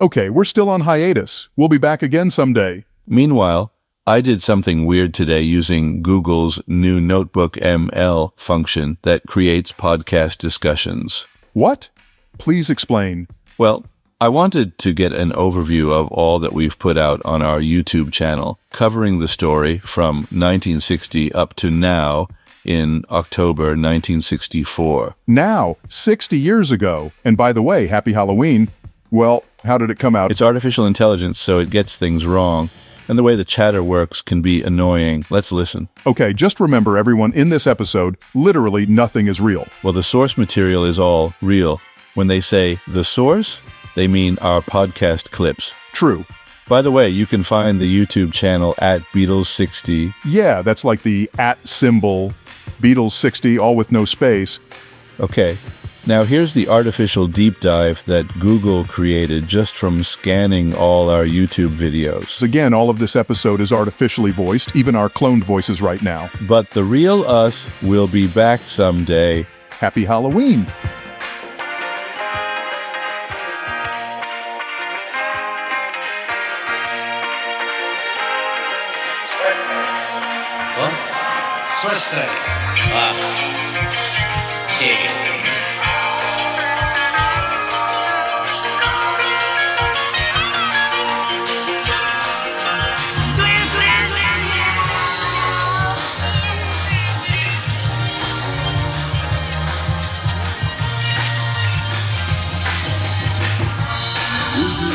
Okay, we're still on hiatus. We'll be back again someday. Meanwhile, I did something weird today using Google's new Notebook ML function that creates podcast discussions. What? Please explain. Well, I wanted to get an overview of all that we've put out on our YouTube channel, covering the story from 1960 up to now in October 1964. Now, 60 years ago. And by the way, happy Halloween. Well, how did it come out? It's artificial intelligence, so it gets things wrong. And the way the chatter works can be annoying. Let's listen. Okay, just remember everyone, in this episode, literally nothing is real. Well, the source material is all real. When they say the source, they mean our podcast clips. True. By the way, you can find the YouTube channel at Beatles60. Yeah, that's like the @ symbol, Beatles60, all with no space. Okay, now here's the artificial deep dive that Google created just from scanning all our YouTube videos. So again, all of this episode is artificially voiced, even our cloned voices right now. But the real us will be back someday. Happy Halloween! Twisted. Wow. Yeah. This is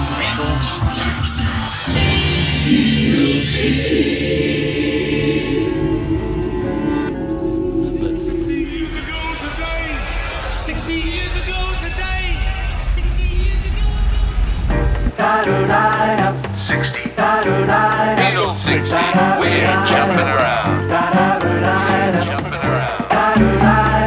Beatles60. Beatles60, we're jumping around. We're jumping around.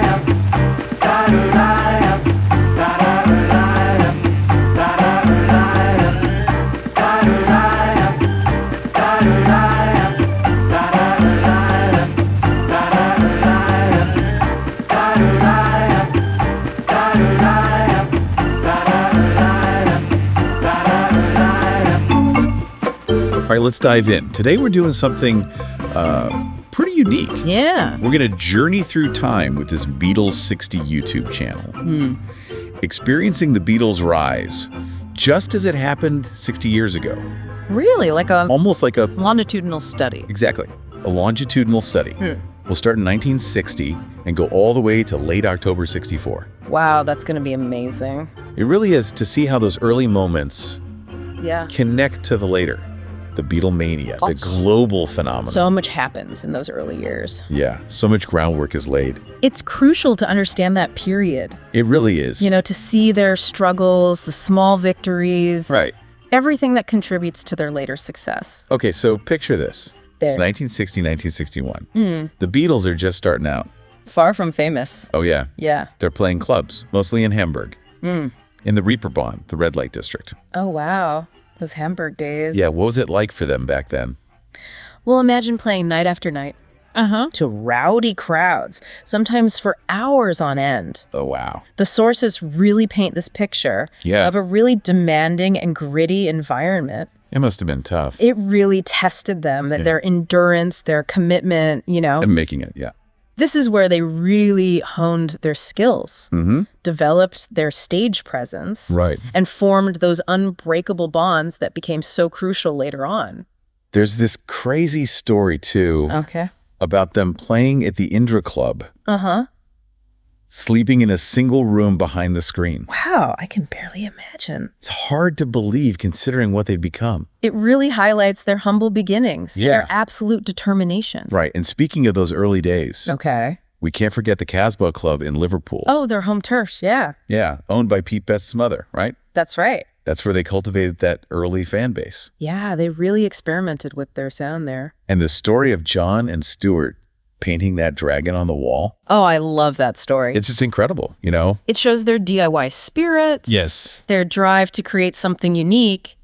All right, let's dive in. Today we're doing something pretty unique. Yeah. We're going to journey through time with this Beatles60 YouTube channel, experiencing the Beatles' rise, just as it happened 60 years ago. Really? Like a Almost like a... longitudinal study. Exactly. A longitudinal study. We'll start in 1960 and go all the way to late October 64. Wow, that's going to be amazing. It really is, to see how those early moments Yeah. connect to the later. The Beatlemania, the global phenomenon. So much happens in those early years. Yeah, so much groundwork is laid. It's crucial to understand that period. It really is. You know, to see their struggles, the small victories. Right. Everything that contributes to their later success. Okay, so picture this. There. It's 1960, 1961. The Beatles are just starting out. Far from famous. Oh, yeah. Yeah. They're playing clubs, mostly in Hamburg. In the Reeperbahn, the red light district. Oh, wow. Those Hamburg days. Yeah, what was it like for them back then? Well, imagine playing night after night. To rowdy crowds, sometimes for hours on end. Oh, wow. The sources really paint this picture of a really demanding and gritty environment. It must have been tough. It really tested them, that their endurance, their commitment, you know. And making it, yeah. This is where they really honed their skills, developed their stage presence, Right. and formed those unbreakable bonds that became so crucial later on. There's this crazy story, too, Okay. about them playing at the Indra Club, sleeping in a single room behind the screen. Wow, I can barely imagine. It's hard to believe considering what they'd become. It really highlights their humble beginnings, Yeah. their absolute determination. Right, and speaking of those early days, Okay. we can't forget the Casbah Club in Liverpool. Oh, their home turf, yeah. Yeah, owned by Pete Best's mother, right? That's right. That's where they cultivated that early fan base. Yeah, they really experimented with their sound there. And the story of John and Stuart painting that dragon on the wall, Oh, I love that story. it's just incredible, you know? It shows their DIY spirit, Yes. their drive to create something unique,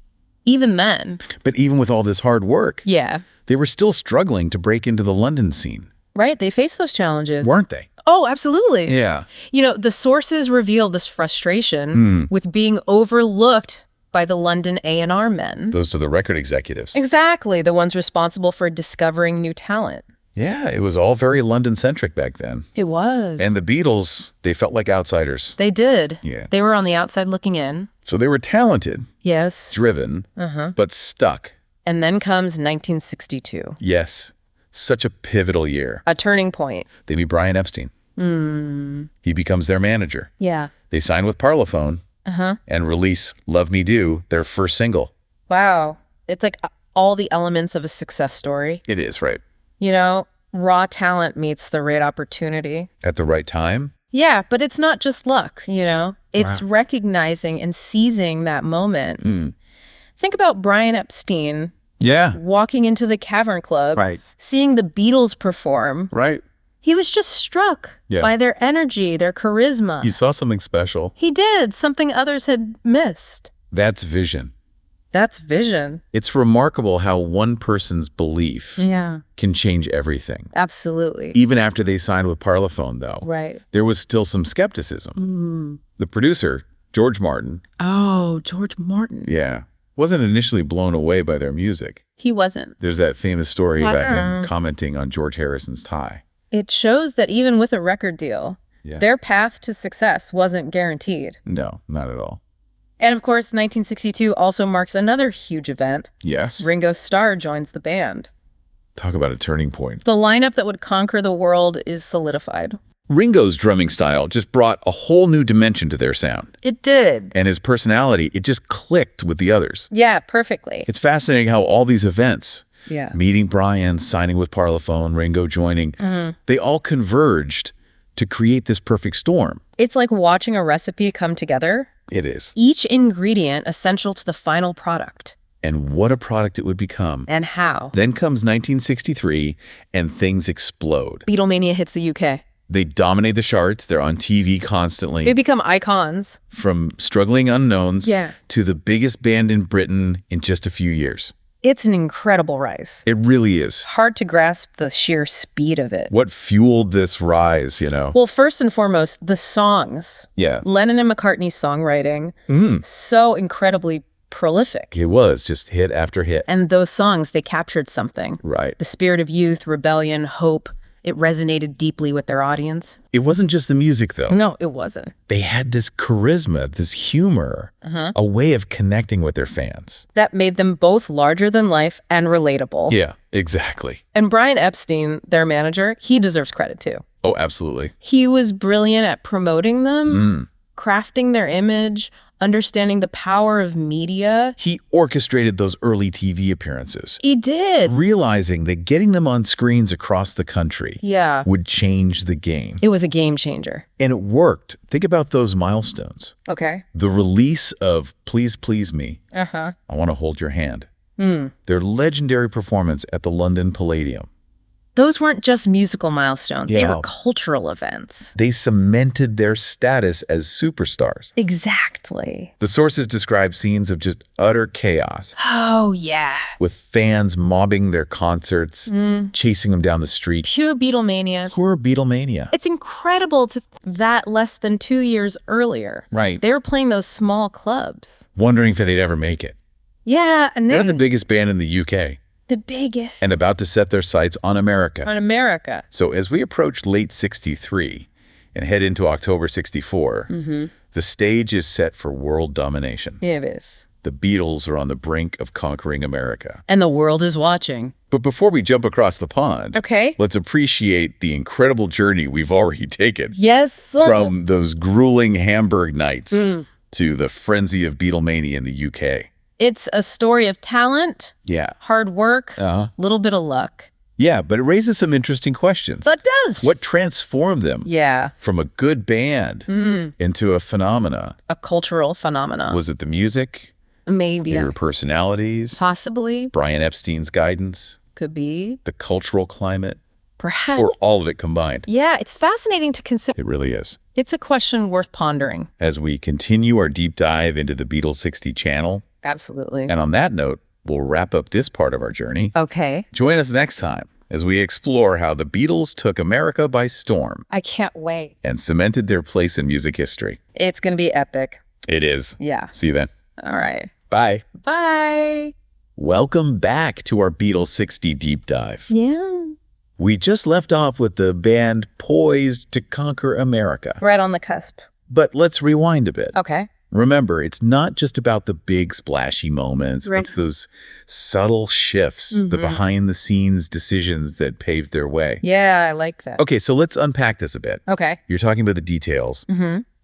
even then. But even with all this hard work, Yeah, they were still struggling to break into the London scene, right? They faced those challenges. weren't they? Oh, absolutely. Yeah. You know, the sources reveal this frustration with being overlooked by the London A&R men. Those are the record executives. Exactly, the ones responsible for discovering new talent. Yeah, it was all very London-centric back then. It was. And the Beatles, they felt like outsiders. They did. Yeah. They were on the outside looking in. So they were talented, Yes. driven, but stuck. And then comes 1962. Yes. Such a pivotal year. A turning point. They meet Brian Epstein. He becomes their manager. Yeah. They sign with Parlophone and release Love Me Do, their first single. Wow. It's like all the elements of a success story. It is, right? You know, raw talent meets the right opportunity. At the right time. Yeah, but it's not just luck, you know? It's recognizing and seizing that moment. Think about Brian Epstein walking into the Cavern Club, seeing the Beatles perform. Right. He was just struck by their energy, their charisma. He saw something special. He did, something others had missed. That's vision. That's vision. It's remarkable how one person's belief can change everything. Absolutely. Even after they signed with Parlophone, though, there was still some skepticism. The producer, George Martin. Oh, George Martin. Yeah. Wasn't initially blown away by their music. He wasn't. There's that famous story about him commenting on George Harrison's tie. It shows that even with a record deal, their path to success wasn't guaranteed. No, not at all. And of course, 1962 also marks another huge event. Yes. Ringo Starr joins the band. Talk about a turning point. The lineup that would conquer the world is solidified. Ringo's drumming style just brought a whole new dimension to their sound. It did. And his personality, it just clicked with the others. Yeah, perfectly. It's fascinating how all these events, meeting Brian, signing with Parlophone, Ringo joining, they all converged to create this perfect storm. It's like watching a recipe come together. It is. Each ingredient essential to the final product. And what a product it would become. And how. Then comes 1963, and things explode. Beatlemania hits the UK. They dominate the charts. They're on TV constantly. They become icons. From struggling unknowns to the biggest band in Britain in just a few years. It's an incredible rise. It really is. Hard to grasp the sheer speed of it. What fueled this rise, you know? Well, first and foremost, the songs. Yeah. Lennon and McCartney's songwriting. So incredibly prolific. It was just hit after hit. And those songs, they captured something. Right. The spirit of youth, rebellion, hope. It resonated deeply with their audience. It wasn't just the music, though. No, it wasn't. They had this charisma, this humor, a way of connecting with their fans. That made them both larger than life and relatable. Yeah, exactly. And Brian Epstein, their manager, he deserves credit too. Oh, absolutely. He was brilliant at promoting them, crafting their image, understanding the power of media. He orchestrated those early TV appearances. He did. Realizing that getting them on screens across the country would change the game. It was a game changer. And it worked. Think about those milestones. Okay. The release of Please Please Me, I Want to Hold Your Hand. Their legendary performance at the London Palladium. Those weren't just musical milestones. They were cultural events. They cemented their status as superstars. Exactly. The sources describe scenes of just utter chaos. Oh, yeah. With fans mobbing their concerts, chasing them down the street. Pure Beatlemania. Pure Beatlemania. It's incredible to that less than 2 years earlier. Right. They were playing those small clubs. Wondering if they'd ever make it. Yeah, and They're the biggest band in the UK. The biggest. And about to set their sights on America. On America. So as we approach late 63 and head into October 64, the stage is set for world domination. It is. The Beatles are on the brink of conquering America. And the world is watching. But before we jump across the pond, let's appreciate the incredible journey we've already taken. Yes. From those grueling Hamburg nights to the frenzy of Beatlemania in the UK. It's a story of talent, hard work, little bit of luck. Yeah, but it raises some interesting questions. That does. What transformed them from a good band into a phenomena? A cultural phenomena. Was it the music? Maybe. Their personalities? Possibly. Brian Epstein's guidance? Could be. The cultural climate? Perhaps. Or all of it combined? Yeah, it's fascinating to consider. It really is. It's a question worth pondering. As we continue our deep dive into the Beatles60 channel. Absolutely. And on that note, we'll wrap up this part of our journey. Okay. Join us next time as we explore how the Beatles took America by storm. I can't wait. And cemented their place in music history. It's going to be epic. It is. Yeah. See you then. All right. Bye. Bye. Welcome back to our Beatles60 deep dive. Yeah. We just left off with the band poised to conquer America. Right on the cusp. But let's rewind a bit. Okay. Remember, it's not just about the big splashy moments. Right. It's those subtle shifts, the behind-the-scenes decisions that paved their way. Yeah, I like that. Okay, so let's unpack this a bit. Okay. You're talking about the details.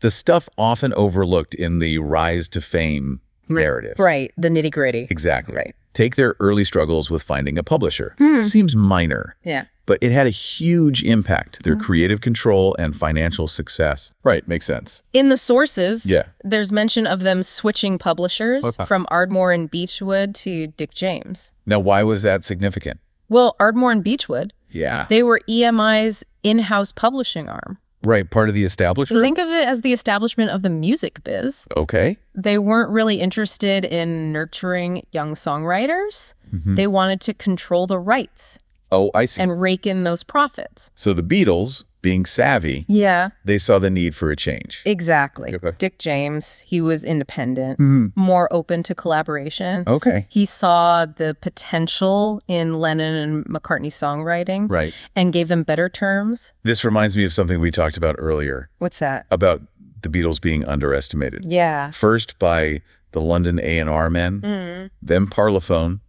The stuff often overlooked in the rise to fame narrative. Right, the nitty-gritty. Exactly. Right. Take their early struggles with finding a publisher. Seems minor. Yeah. But it had a huge impact, their creative control and financial success. Right, makes sense. In the sources, Yeah. there's mention of them switching publishers from Ardmore and Beechwood to Dick James. Now, why was that significant? Well, Ardmore and Beechwood, Yeah. they were EMI's in-house publishing arm. Right, part of the establishment? Think of it as the establishment of the music biz. Okay. They weren't really interested in nurturing young songwriters. They wanted to control the rights. Oh, I see. And rake in those profits. So the Beatles, being savvy, Yeah, they saw the need for a change. exactly. Okay. Dick James, he was independent, more open to collaboration. Okay. He saw the potential in Lennon and McCartney's songwriting Right. and gave them better terms. This reminds me of something we talked about earlier, What's that? about the Beatles being underestimated. Yeah. First by the London A&R men, then Parlophone,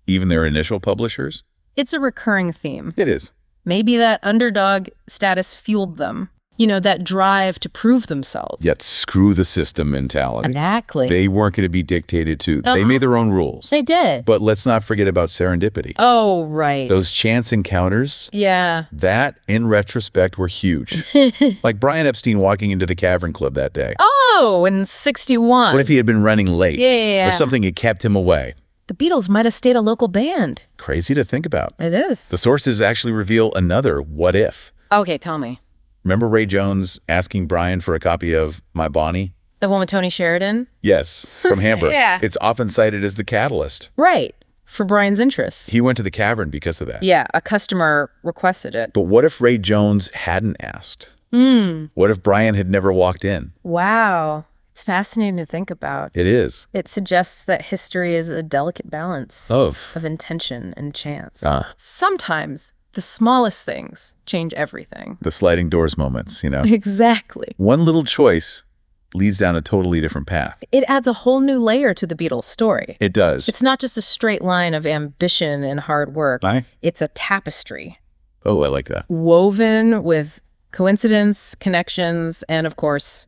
even their initial publishers. It's a recurring theme. It is. Maybe that underdog status fueled them. You know, that drive to prove themselves. Yet screw the system mentality. Exactly. They weren't going to be dictated to. They made their own rules. They did. But let's not forget about serendipity. Oh, right. Those chance encounters, Yeah. that, in retrospect, were huge. Like Brian Epstein walking into the Cavern Club that day. Oh, in 61. What if he had been running late? Yeah. Or something had kept him away? The Beatles might have stayed a local band. Crazy to think about. It is. The sources actually reveal another what if. Okay, tell me. Remember Ray Jones asking Brian for a copy of My Bonnie? The one with Tony Sheridan? Yes, from Hamburg. Yeah. It's often cited as the catalyst. Right. For Brian's interests. He went to the Cavern because of that. Yeah, a customer requested it. But what if Ray Jones hadn't asked? What if Brian had never walked in? Wow. It's fascinating to think about. It is. It suggests that history is a delicate balance Of intention and chance. Ah. Sometimes the smallest things change everything. The sliding doors moments, you know. Exactly. One little choice leads down a totally different path. It adds a whole new layer to the Beatles story. It does. It's not just a straight line of ambition and hard work. Aye. It's a tapestry. Oh, I like that. Woven with coincidence, connections, and of course,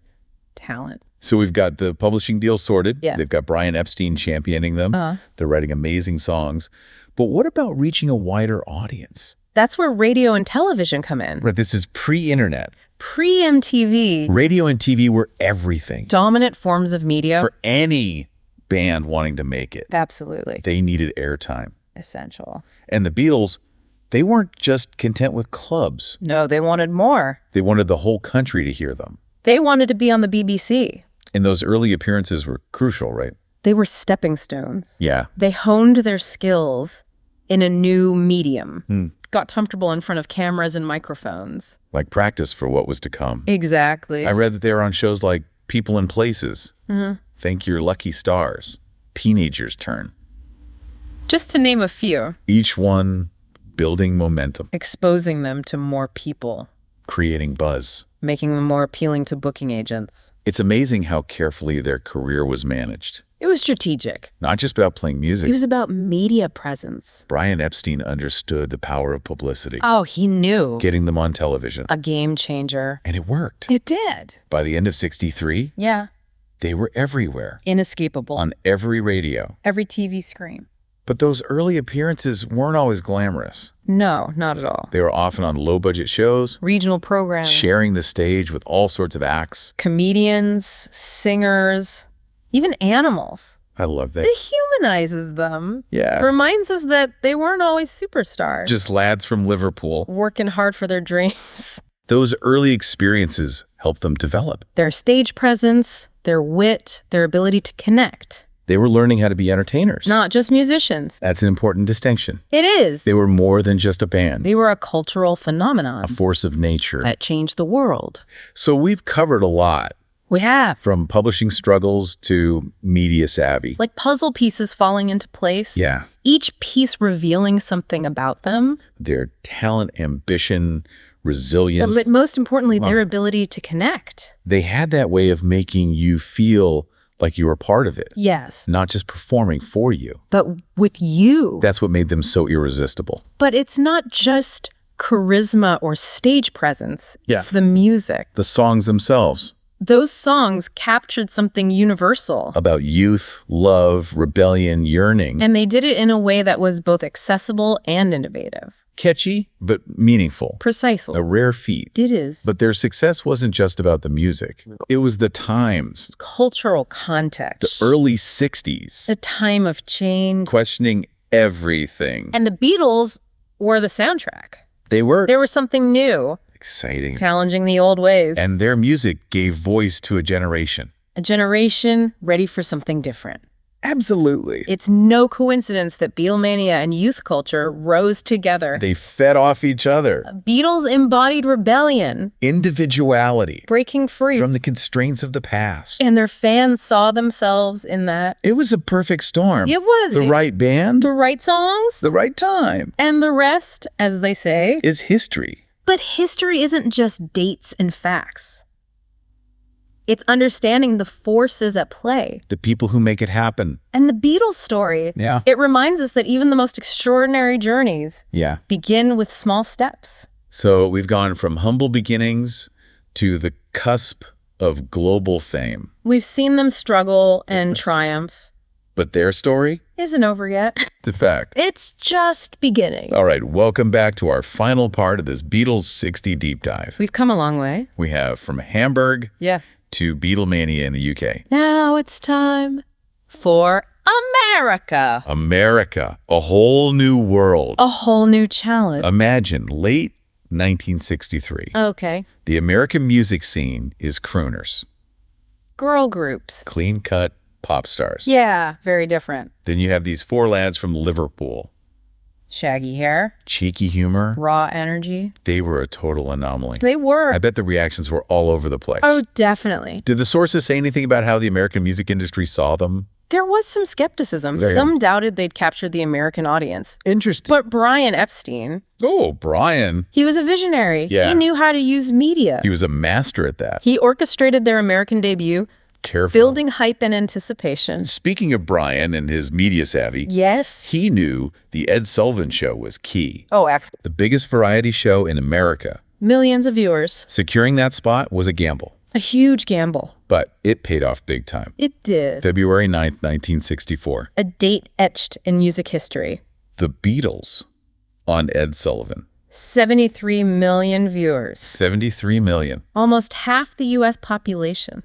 talent. So we've got the publishing deal sorted. Yeah. They've got Brian Epstein championing them. They're writing amazing songs. But what about reaching a wider audience? That's where radio and television come in. Right, this is pre-internet. Pre-MTV, Radio and TV were everything. dominant forms of media. For any band wanting to make it, Absolutely. they needed airtime. Essential. And the Beatles, they weren't just content with clubs. No, they wanted more. They wanted the whole country to hear them. They wanted to be on the BBC. And those early appearances were crucial, right? They were stepping stones. Yeah. They honed their skills in a new medium. Got comfortable in front of cameras and microphones. Like practice for what was to come. Exactly. I read that they were on shows like People and Places, Thank Your Lucky Stars, Teenager's Turn. Just to name a few. Each one building momentum, Exposing them to more people. creating buzz. Making them more appealing to booking agents. It's amazing how carefully their career was managed. It was strategic. Not just about playing music. It was about media presence. Brian Epstein understood the power of publicity, Oh, he knew. getting them on television. A game changer. And it worked. It did. By the end of '63, Yeah. they were everywhere, Inescapable. on every radio. Every TV screen. But those early appearances weren't always glamorous. No, not at all. They were often on low-budget shows, Regional programming. sharing the stage with all sorts of acts. Comedians, singers, even animals. I love that. It humanizes them. Yeah. Reminds us that they weren't always superstars. Just lads from Liverpool. working hard for their dreams. Those early experiences helped them develop. Their stage presence, their wit, their ability to connect. They were learning how to be entertainers. Not just musicians. That's an important distinction. It is. They were more than just a band, They were a cultural phenomenon a force of nature. that changed the world. So we've covered a lot. We have. From publishing struggles to media savvy. Like puzzle pieces falling into place. Yeah. Each piece revealing something about them. Their talent, ambition, resilience. But most importantly, their ability to connect. They had that way of making you feel like you were part of it. Yes. Not just performing for you. But with you. That's what made them so irresistible. But it's not just charisma or stage presence. Yeah. It's the music. The songs themselves. Those songs captured something universal. About youth, love, rebellion, yearning. And they did it in a way that was both accessible and innovative. Catchy, but meaningful. Precisely. A rare feat. It is. But their success wasn't just about the music. It was the times. Cultural context. The early 60s. A time of change. Questioning everything. And the Beatles were the soundtrack. They were. There was something new. Exciting. Challenging the old ways. And their music gave voice to a generation. A generation ready for something different. Absolutely. It's no coincidence that Beatlemania and youth culture rose together. They fed off each other. Beatles embodied rebellion. Individuality. Breaking free. From the constraints of the past. And their fans saw themselves in that. It was a perfect storm. It was. The right band. The right songs. The right time. And the rest, as they say, is history. But history isn't just dates and facts. It's understanding the forces at play. The people who make it happen. And the Beatles story, it reminds us that even the most extraordinary journeys begin with small steps. So we've gone from humble beginnings to the cusp of global fame. We've seen them struggle and triumph. But their story isn't over yet. It's a fact. It's just beginning. All right, welcome back to our final part of this Beatles60 deep dive. We've come a long way. We have from Hamburg to Beatlemania in the UK. Now it's time for America. America, a whole new world. A whole new challenge. Imagine late 1963. Okay. The American music scene is crooners. Girl groups. Clean-cut pop stars. Yeah, very different. Then you have these four lads from Liverpool. Shaggy hair. Cheeky humor. Raw energy. They were a total anomaly. They were. I bet the reactions were all over the place. Oh, definitely. Did the sources say anything about how the American music industry saw them? There was some skepticism. Some doubted they'd captured the American audience. Interesting. But Brian Epstein. Oh, Brian. He was a visionary. Yeah. He knew how to use media. He was a master at that. He orchestrated their American debut. Careful. Building hype and anticipation. Speaking of Brian and his media savvy, yes, he knew the Ed Sullivan Show was key. Oh, excellent. The biggest variety show in America. Millions of viewers. Securing that spot was a gamble. A huge gamble. But it paid off big time. It did. February 9th, 1964. A date etched in music history. The Beatles on Ed Sullivan. 73 million viewers. 73 million. Almost half the U.S. population.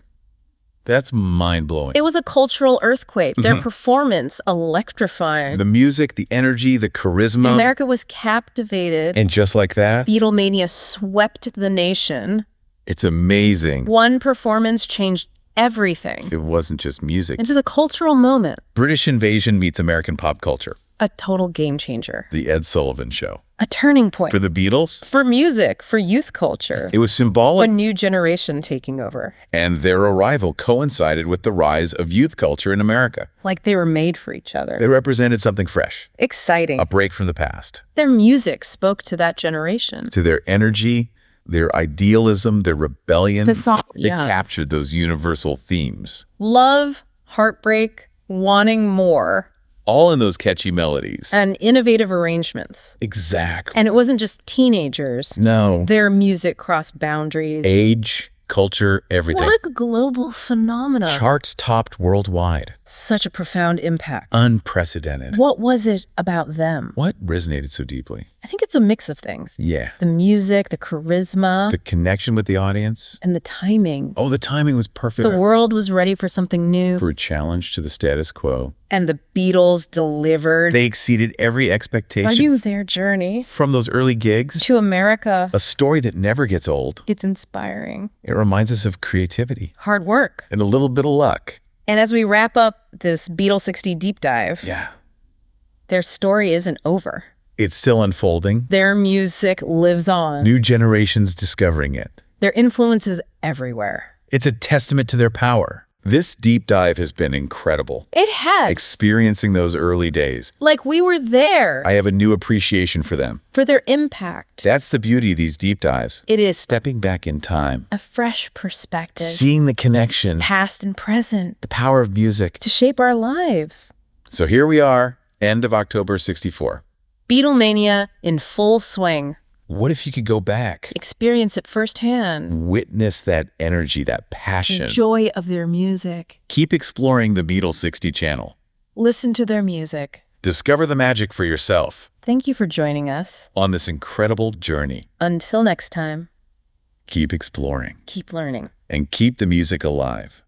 That's mind-blowing. It was a cultural earthquake. Their performance electrifying. The music, the energy, the charisma. America was captivated. And just like that, Beatlemania swept the nation. It's amazing. One performance changed everything. It wasn't just music. It was a cultural moment. British invasion meets American pop culture. A total game changer. The Ed Sullivan Show. A turning point. For the Beatles? For music, for youth culture. It was symbolic. A new generation taking over. And their arrival coincided with the rise of youth culture in America. Like they were made for each other. They represented something fresh. Exciting. A break from the past. Their music spoke to that generation. To their energy, their idealism, their rebellion. The song, They captured those universal themes. Love, heartbreak, wanting more. All in those catchy melodies. And innovative arrangements. Exactly. And it wasn't just teenagers. No. Their music crossed boundaries. Age, culture, everything. What a global phenomenon. Charts topped worldwide. Such a profound impact. Unprecedented. What was it about them? What resonated so deeply? I think it's a mix of things. Yeah. The music, the charisma. The connection with the audience. And the timing. Oh, the timing was perfect. The world was ready for something new. For a challenge to the status quo. And the Beatles delivered. They exceeded every expectation. Valuing their journey. From those early gigs. To America. A story that never gets old. It's inspiring. It reminds us of creativity. Hard work. And a little bit of luck. And as we wrap up this Beatles60 deep dive. Yeah. Their story isn't over. It's still unfolding. Their music lives on. New generations discovering it. Their influence is everywhere. It's a testament to their power. This deep dive has been incredible. It has. Experiencing those early days. Like we were there. I have a new appreciation for them. For their impact. That's the beauty of these deep dives. It is. Stepping back in time. A fresh perspective. Seeing the connection. Past and present. The power of music. To shape our lives. So here we are, end of October 64. Beatlemania in full swing. What if you could go back? Experience it firsthand. Witness that energy, that passion. The joy of their music. Keep exploring the Beatles60 channel. Listen to their music. Discover the magic for yourself. Thank you for joining us on this incredible journey. Until next time. Keep exploring. Keep learning. And keep the music alive.